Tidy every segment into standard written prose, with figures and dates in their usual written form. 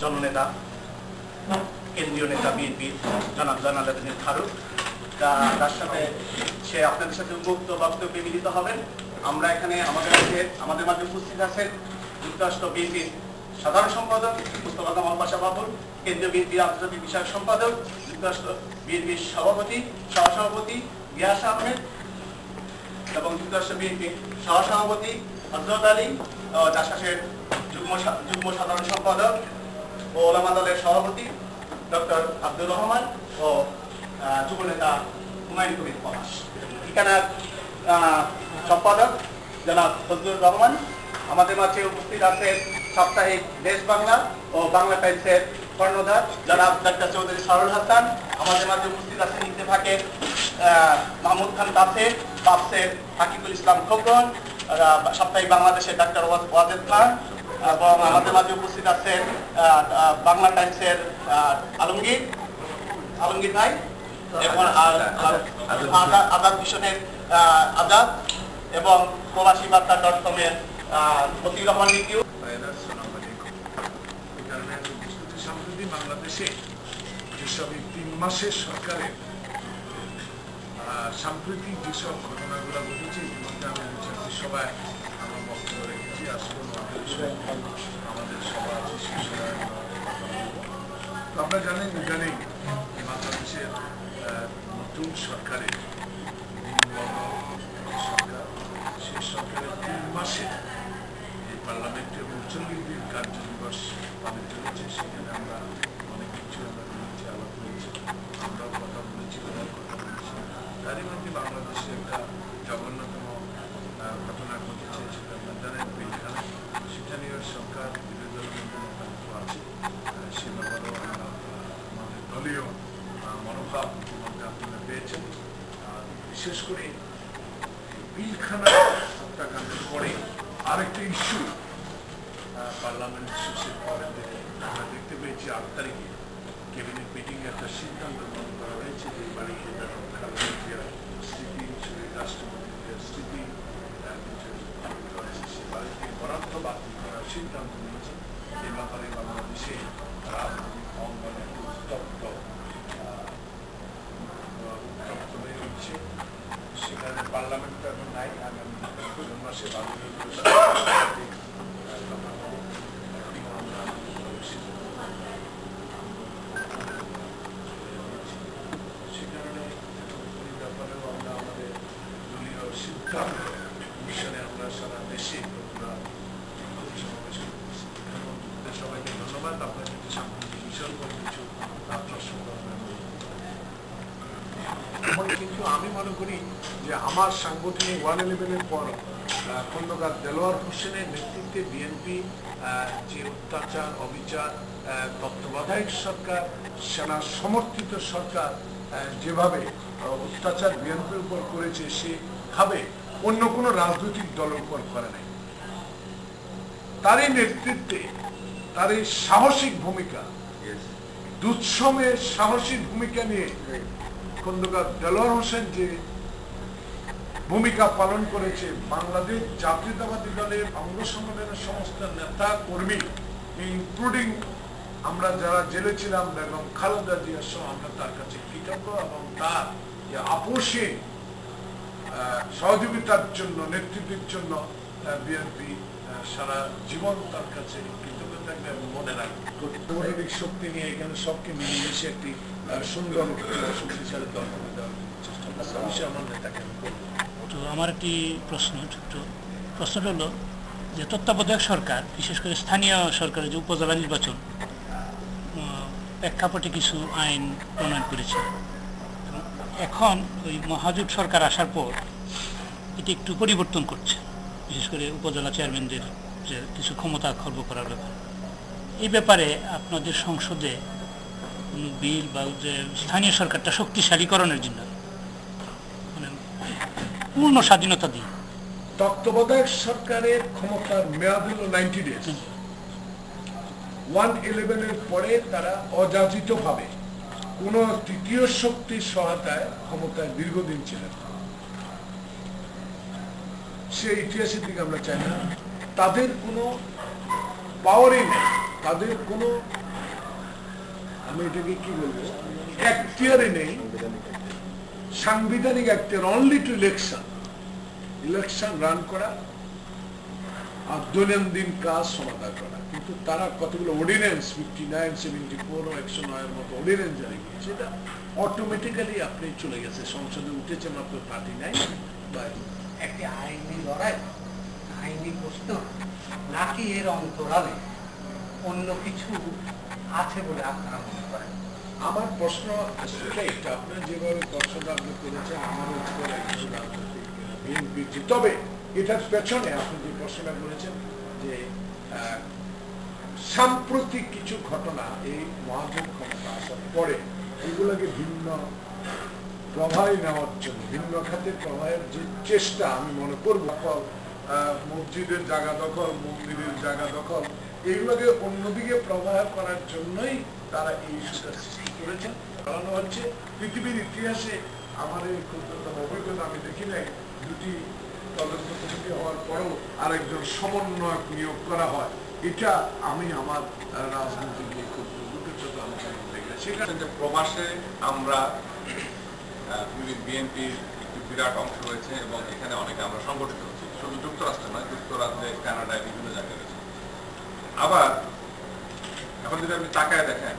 জননেতা কেন্দ্রীয় নেতা বিএনপির জনাব জয়নাল ফারুক, তার সাথে সে আপনাদের সাথে উন্মুক্ত বক্তব্যে মিলিত হবেন। আমরা এখানে আমাদের মাঝে উপস্থিত আছেন যুক্তরাষ্ট্র বিএনপির সাধারণ সম্পাদক মুস্তফা কামাল পাশা বাবুল, কেন্দ্রীয় বিএনপির আন্তর্জাতিক বিষয়ক সম্পাদক, যুক্তরাষ্ট্র বিএনপির সভাপতি সহসভাপতি গিয়াস আহমেদ এবং যুক্তরাষ্ট্র বিএনপির সহসভাপতি হযরত আলী, জাসাসের যুগ্ম সাধারণ সম্পাদক ও ওলামা দলের সভাপতি ডক্টর আব্দুর রহমান ও যুব নেতা হুমায়ুন কবির পলাশ, ঠিকানার সম্পাদক জনাব ফজলুর রহমান। আমাদের মাঝে উপস্থিত আছেন সাপ্তাহিক দেশ বাংলা ও বাংলা টাইমসের কর্ণধার জনাব ডাক্তার চৌধুরী সরুল হাসান। আমাদের মাঝে উপস্থিত আছেন ইত্তেফাকের মাহমুদ খান বাপসের হাকিকুল ইসলাম খোকন, সাপ্তাহিক বাংলাদেশের ডাক্তার ওয়াজেদ খান, এবং আমাদের মাঝে উপস্থিত আছেন বাংলা টাইমসের আলমগীর ভাই এবং আজাদ মিশনের আজাদ এবং প্রবাসী বার্তা .com-এর মতিউর রহমান নিকিউ। সম্প্রতি বাংলাদেশে যেসব 3 মাসের সরকারের সাম্প্রতিক যেসব ঘটনাগুলো ঘটেছে, ইতিমধ্যে আমি বিচারপতি সভায় আমার বক্তব্য রেখেছি। আসলে আমাদের সভা আছে, সেই সভায় তো আমরা জানি ইদানিং বাংলাদেশের নতুন সরকারের সরকার, সেই সরকারের 3 মাসে এই পার্লামেন্টে এবং 40 দিন কার্য দিবস পালিত হয়েছে। সেখানে আমরা অনেক কিছু আলাপ করেছি, আমরাও কথা বলেছি, কথা বলেছি। তারই মধ্যে বাংলাদেশে একটা জঘন্যতম ঘটনা ঘটেছে, সেটা আপনারা জানেন, পিলখানা। সেটা নিয়ে সরকার বিরোধী দলের মধ্যে মতামত আছে, সে ব্যাপারেও আমরা আমাদের দলীয় মনোভাব ইতিমধ্যে আপনারা পেয়েছেন। বিশেষ করে পিলখানা হত্যাকাণ্ডের পরে আরেকটা ইস্যু পার্লামেন্ট শেষের পরে আমরা দেখতে পেয়েছি 8 তারিখে ক্যাবিনেট মিটিংয়ে একটা সিদ্ধান্ত গ্রহণ করা হয়েছে যে বাড়ি স্মৃতি রাষ্ট্রপতির স্মৃতি সে বাড়িতে বরাদ্দ বাতিল করার সিদ্ধান্ত নিয়েছে। এ ব্যাপারে বাংলাদেশে রাজনৈতিক অঙ্গনে উত্তপ্ত হয়ে উঠছে। সেখানে পার্লামেন্ট এখন নাই, আগামী 2 মাসে সে কারণে এই ব্যাপারেও আমরা আমাদের দলীয় সিদ্ধান্ত মিশনে আমরা সারা দেশে সমাবেশ করতেছি। সবাইকে ধন্যবাদ। আপনাদের সাম্প্রতিক বিষয় করে কিছু প্রশ্ন করবেন। কিন্তু আমি মনে করি যে আমার সাংগঠনিক 111-এর পর খন্দকার দেলোয়ার হোসেনের নেতৃত্বে বিএনপি যে অত্যাচার অবিচার তত্ত্বাবধায়ক সরকার, সেনা সমর্থিত সরকার যেভাবে অত্যাচার বিএনপির উপর করেছে, সেভাবে অন্য কোনো রাজনৈতিক দলের উপর করে নাই। তারই নেতৃত্বে, তার এই সাহসিক ভূমিকা, দুঃসময়ের সাহসী ভূমিকা নিয়ে খন্দকার দেলোয়ার হোসেন যে ভূমিকা পালন করেছে, বাংলাদেশ জাতীয়তাবাদী দলের অঙ্গ সংগঠনের সমস্ত নেতা কর্মী ইনক্লুডিং আমরা যারা জেলে ছিলাম, বেগম খালেদা জিয়া সহ, আমরা তার কাছে কৃতজ্ঞ এবং তার আপোষহীন সহযোগিতার জন্য, নেতৃত্বের জন্য বিএনপি সারা জীবন তার কাছে কৃতজ্ঞ থাকবে এবং মনে রাখবে। রাজনৈতিক শক্তি নিয়ে এখানে সবকে মিলেমিশে একটি সুন্দর শক্তিশালী দল করে দেওয়ার চেষ্টা করছে। অবশ্যই আমার নেতাকে তো আমার একটি প্রশ্নটা হলো যে তত্ত্বাবধায়ক সরকার, বিশেষ করে স্থানীয় সরকারের যে উপজেলা নির্বাচন প্রেক্ষাপটে কিছু আইন প্রণয়ন করেছে, এখন ওই মহাজোট সরকার আসার পর এটি একটু পরিবর্তন করছে, বিশেষ করে উপজেলা চেয়ারম্যানদের যে কিছু ক্ষমতা খর্ব করার ব্যাপার। এই ব্যাপারে আপনাদের সংসদে কোনো বিল বা যে স্থানীয় সরকারটা শক্তিশালীকরণের জন্য মানে পূর্ণ স্বাধীনতা দিই। তত্ত্বাবধায়ক সরকারের ক্ষমতার মেয়াদ হল 90 ডেজ। 111-এর পরে তারা অযাচিতভাবে কোন তৃতীয় শক্তির সহায়তায় ক্ষমতায় দীর্ঘদিন ছিলেন। সে ইতিহাসের দিকে আমরা চাই না। তাদের কোনো পাওয়ারই নেই, তাদের কোনো আমি এটাকে কি বলবো, এখতিয়ারে নেই, সাংবিধানিক এখতিয়ার অনলি টু ইলেকশন রান করা আর দৈনন্দিন কাজ সমাধান করা। কিন্তু তারা কতগুলো অর্ডিন্যান্স 59, 74 ও 109 এর মতো অর্ডিন্যান্স জারি করেছে, সেটা অটোমেটিক্যালি আপনি চলে গেছে, সংসদে উঠেছে মাত্র 39 বা একটি আইনি লড়াই, আইনি প্রশ্ন, নাকি এর অন্তরালে অন্য কিছু আছে বলে আপনারা মনে করেন? আমার প্রশ্ন স্ট্রেট, আপনার যেভাবে প্রশ্নটা আপনি করেছেন আমার উত্তর একজন রাজনৈতিক বিএনপি। তবে এটার পেছনে আপনি যে প্রশ্নটা করেছেন যে সাম্প্রতিক কিছু ঘটনা এই মহাজোট ক্ষমতা আসার পরে এগুলোকে ভিন্ন প্রভাবে নেওয়ার জন্য, ভিন্ন খাতে প্রভাবের যে চেষ্টা আমি মনে করব, মসজিদের জায়গা দখল, মন্দিরের জায়গা দখল, এইগুলোকে অন্যদিকে প্রভাব করার জন্যই তারা এই ইস্যুটা সৃষ্টি করেছেন, চালানো হচ্ছে। পৃথিবীর ইতিহাসে আমার এই ক্ষুদ্রতম অভিজ্ঞতা, আমি দেখি নাই দুটি তদন্ত কমিটি হওয়ার পরেও আরেকজন সমন্বয়ক নিয়োগ করা হয়। এটা আমি আমার রাজনীতি নিয়ে খুব দুঃখিত আলোচনা দেখি। সেখানে যে প্রবাসে আমরা বিএনপির একটি বিরাট অংশ রয়েছে এবং এখানে অনেকে আমরা সংগঠিত হচ্ছি, শুধু যুক্তরাষ্ট্রে নয়, যুক্তরাজ্যে, কানাডায়, বিভিন্ন জায়গায় রয়েছে। আবার এখন যদি আপনি তাকায় দেখেন,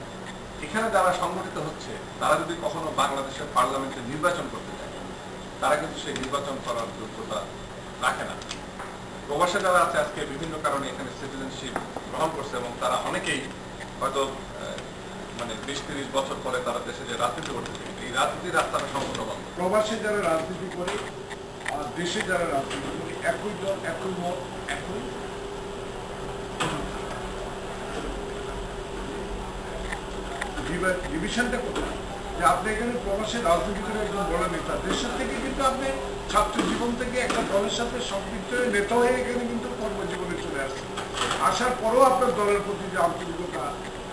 এখানে যারা সংগঠিত হচ্ছে তারা যদি কখনো বাংলাদেশের পার্লামেন্টে নির্বাচন করতে চায়, তারা কিন্তু সেই নির্বাচন করার যোগ্যতা রাখে না। প্রবাসে যারা আছে আজকে বিভিন্ন কারণে এখানে সিটিজেনশিপ গ্রহণ করছে এবং তারা অনেকেই হয়তো মানে 20-30 বছর পরে তারা দেশে যে রাজনীতি করতে চায়, এই রাজনীতির রাস্তাটা সম্পূর্ণ বন্ধ। প্রবাসে যারা রাজনীতি করে আর দেশে যারা রাজনীতি করে একই দল, একই মত, একই ডিভিশনটা কোথায়? যে আপনি এখানে প্রবাসের রাজনীতি করে একজন বড় নেতা, দেশের থেকে কিন্তু আপনি ছাত্র জীবন থেকে একটা দলের সাথে সম্পৃক্ত হয়ে নেতা হয়ে এখানে কিন্তু কর্মজীবনে চলে আসছেন। আসার পরেও আপনার দলের প্রতি যে আন্তরিকতা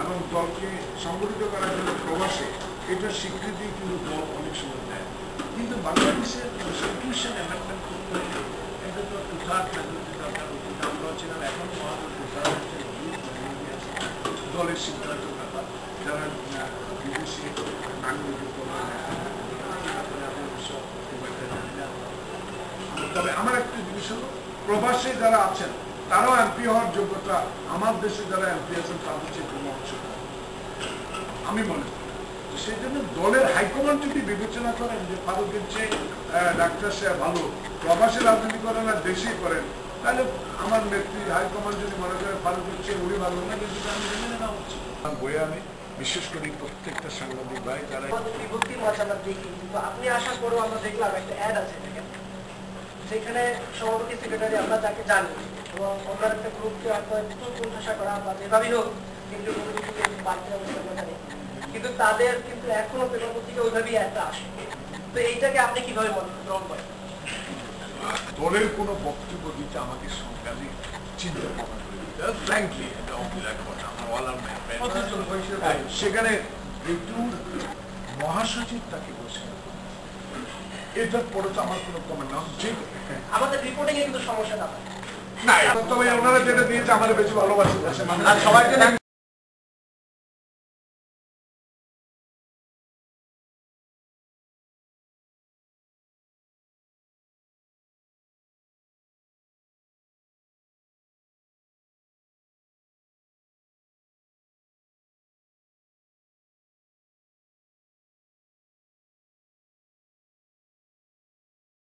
এবং দলকে সংগঠিত করার জন্য প্রবাসে, এটার স্বীকৃতি কিন্তু দল অনেক সময় দেয়। কিন্তু বাংলাদেশের কনস্টিটিউশন অ্যামেন্ডমেন্ট করতে হলে এটা তো তুষার দরকার হতো, আমরা ছিলাম এখন দলের সিদ্ধান্ত ব্যাপার। যারা বিদেশি নাগরিক, তবে আমার একটা জিনিস হলো, প্রবাসে যারা আছেন তারাও এমপি হওয়ার যোগ্যতা আমার দেশে যারা এমপি আছেন তাদের চেয়ে কোনো অংশ আমি মনে করি। সেই জন্য দলের হাইকমান্ড যদি বিবেচনা করেন যে ফারুকের চেয়ে ডাক্তার সাহেব ভালো, প্রবাসে রাজনীতি করেন আর দেশেই করেন, তাহলে আমার নেত্রী হাইকমান্ড যদি মনে করে ফারুকের চেয়ে উনি ভালো না, কিন্তু আমি জেনে নেওয়া হচ্ছে। বইয়ে আমি বিশেষ করি প্রত্যেকটা সাংবাদিক ভাই যারা বিভক্তি মাঝে আমরা দেখি, কিন্তু আপনি আসার পরেও আমরা দেখলাম একটা অ্যাড আছে সেখানে সভাপতি সেক্রেটারি আমরা যাকে জানি এবং অন্যান্য একটা গ্রুপকে আপনার প্রশংসা করা বা যেভাবেই হোক কেন্দ্রীয় কমিটি থেকে বাড়তি অবস্থা জানি, কিন্তু তাদের কিন্তু এখনো পেপার থেকে ওইভাবেই একটা আসে। তো এইটাকে আপনি কিভাবে গ্রহণ করেন? দলের কোনো বক্তব্য দিতে আমাকে সরকারি চিন্তা ভাবনা করে দিতে হবে। ফ্র্যাঙ্কলি এটা অবিরাট কথা, আমার সেখানে একটু মহাসচিব তাকে বসে, এটার পরে তো আমার কোনো কমেন্ট না। আমাদের রিপোর্টিং এ কিন্তু সমস্যা না, তবে ওনারা যেটা দিয়েছে আমার বেশি ভালোবাসে সবাইকে।